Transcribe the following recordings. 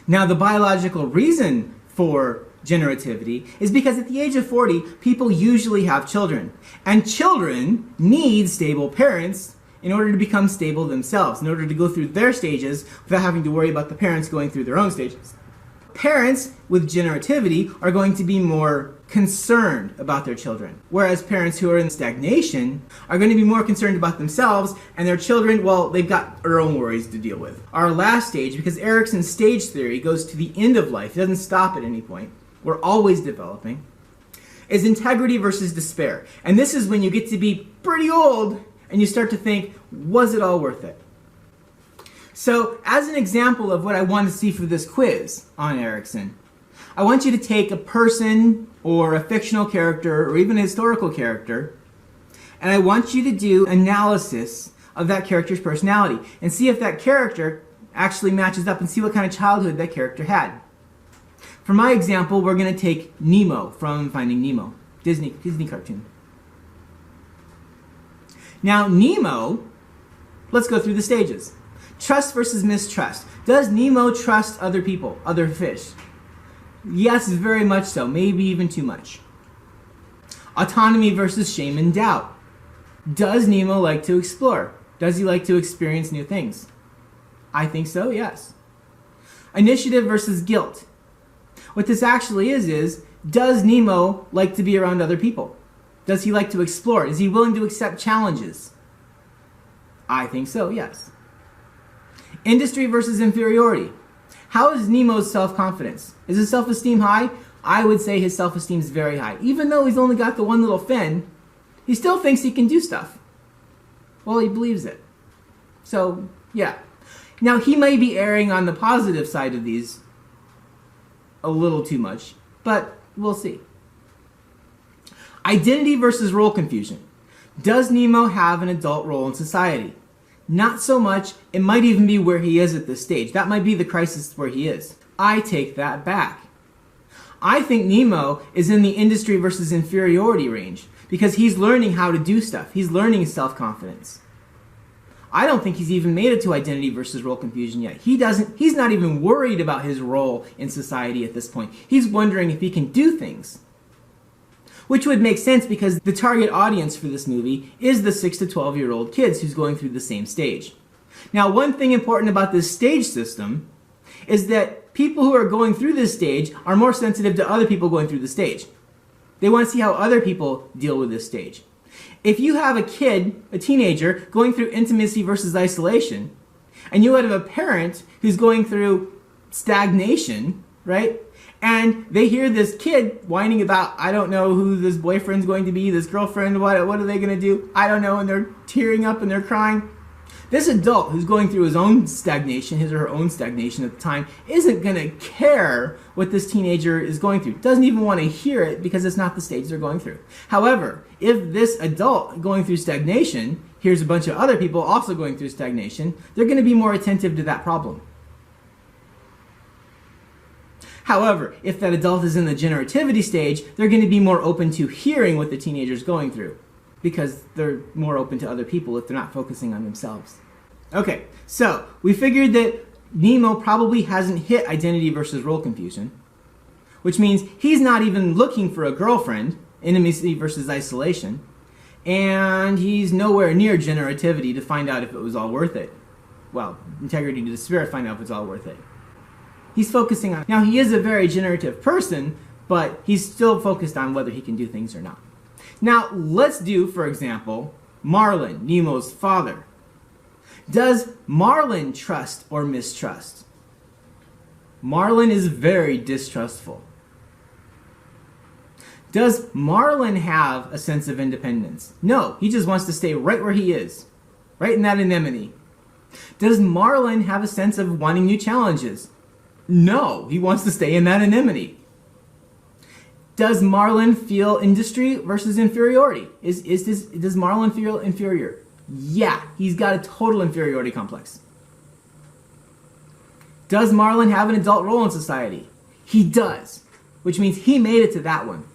Now, the biological reason for generativity is because at the age of 40, people usually have children. And children need stable parents in order to become stable themselves, in order to go through their stages without having to worry about the parents going through their own stages. Parents with generativity are going to be more concerned about their children, whereas parents who are in stagnation are going to be more concerned about themselves, and their children, well, they've got their own worries to deal with. Our last stage, because Erikson's stage theory goes to the end of life, it doesn't stop at any point, we're always developing, is integrity versus despair. And this is when you get to be pretty old and you start to think, was it all worth it? So, as an example of what I want to see for this quiz on Erikson, I want you to take a person or a fictional character or even a historical character, and I want you to do analysis of that character's personality and see if that character actually matches up and see what kind of childhood that character had. For my example, we're going to take Nemo from Finding Nemo, Disney cartoon. Now, Nemo, let's go through the stages. Trust versus mistrust. Does Nemo trust other people, other fish? Yes, very much so, maybe even too much. Autonomy versus shame and doubt. Does Nemo like to explore? Does he like to experience new things? I think so, yes. Initiative versus guilt. What this actually is, does Nemo like to be around other people? Does he like to explore? Is he willing to accept challenges? I think so, yes. Industry versus inferiority. How is Nemo's self-confidence? Is his self-esteem high? I would say his self-esteem is very high. Even though he's only got the one little fin, he still thinks he can do stuff. Well, he believes it. So, yeah. Now, he may be erring on the positive side of these a little too much, but we'll see. Identity versus role confusion. Does Nemo have an adult role in society? Not so much. It might even be where he is at this stage. That might be the crisis where he is. I take that back. I think Nemo is in the industry versus inferiority range because he's learning how to do stuff. He's learning self-confidence. I don't think he's even made it to identity versus role confusion yet. He's not even worried about his role in society at this point. He's wondering if he can do things. Which would make sense because the target audience for this movie is the 6 to 12-year-old kids who's going through the same stage. Now, one thing important about this stage system is that people who are going through this stage are more sensitive to other people going through the stage. They want to see how other people deal with this stage. If you have a kid, a teenager, going through intimacy versus isolation, and you have a parent who's going through stagnation, right? And they hear this kid whining about, I don't know who this boyfriend's going to be, this girlfriend, what are they going to do? I don't know, and they're tearing up and they're crying. This adult who's going through his own stagnation, his or her own stagnation at the time, isn't going to care what this teenager is going through. Doesn't even want to hear it because it's not the stage they're going through. However, if this adult going through stagnation hears a bunch of other people also going through stagnation, they're going to be more attentive to that problem. However, if that adult is in the generativity stage, they're going to be more open to hearing what the teenager's going through because they're more open to other people if they're not focusing on themselves. Okay, so we figured that Nemo probably hasn't hit identity versus role confusion, which means he's not even looking for a girlfriend, intimacy versus isolation, and he's nowhere near generativity to find out if it was all worth it. Well, integrity to despair to find out if it's all worth it. He's focusing on, now he is a very generative person, but he's still focused on whether he can do things or not. Now, let's do, for example, Marlin, Nemo's father. Does Marlin trust or mistrust? Marlin is very distrustful. Does Marlin have a sense of independence? No, he just wants to stay right where he is, right in that anemone. Does Marlin have a sense of wanting new challenges? No, he wants to stay in that anemone. Does Marlin feel industry versus inferiority? Does Marlin feel inferior? Yeah, he's got a total inferiority complex. Does Marlin have an adult role in society? He does, which means he made it to that one.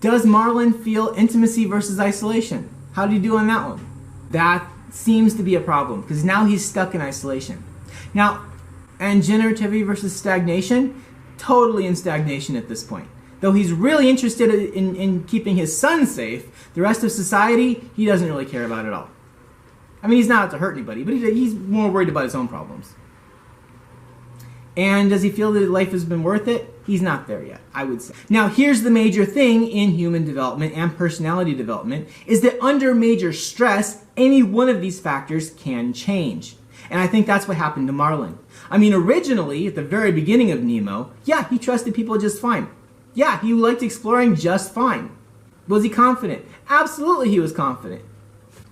Does Marlin feel intimacy versus isolation? How do you do on that one? That seems to be a problem because now he's stuck in isolation. Now, And generativity versus stagnation? Totally in stagnation at this point. Though he's really interested in keeping his son safe, the rest of society, he doesn't really care about at all. I mean, he's not out to hurt anybody, but he's more worried about his own problems. And does he feel that life has been worth it? He's not there yet, I would say. Now, here's the major thing in human development and personality development, is that under major stress, any one of these factors can change. And I think that's what happened to Marlin. I mean, originally, at the very beginning of Nemo, yeah, he trusted people just fine. Yeah, he liked exploring just fine. Was he confident? Absolutely he was confident.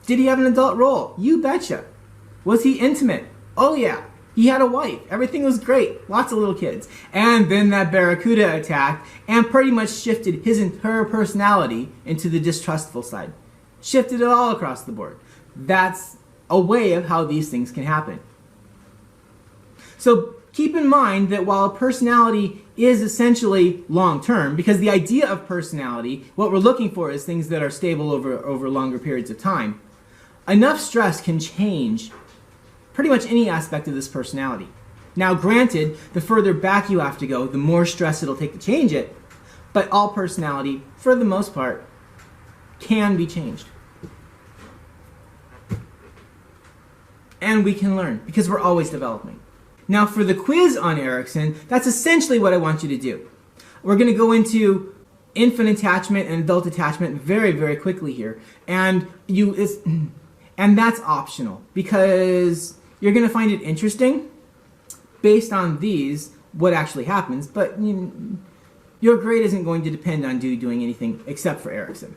Did he have an adult role? You betcha. Was he intimate? Oh yeah. He had a wife. Everything was great. Lots of little kids. And then that barracuda attacked and pretty much shifted his entire personality into the distrustful side. Shifted it all across the board. That's a way of how these things can happen. So keep in mind that while a personality is essentially long-term, because the idea of personality, what we're looking for is things that are stable over longer periods of time, enough stress can change pretty much any aspect of this personality. Now granted, the further back you have to go, the more stress it'll take to change it, but all personality, for the most part, can be changed. And we can learn, because we're always developing. Now for the quiz on Erikson, that's essentially what I want you to do. We're going to go into infant attachment and adult attachment very, very quickly here. And that's optional, because you're going to find it interesting based on these, what actually happens, but your grade isn't going to depend on doing anything except for Erikson.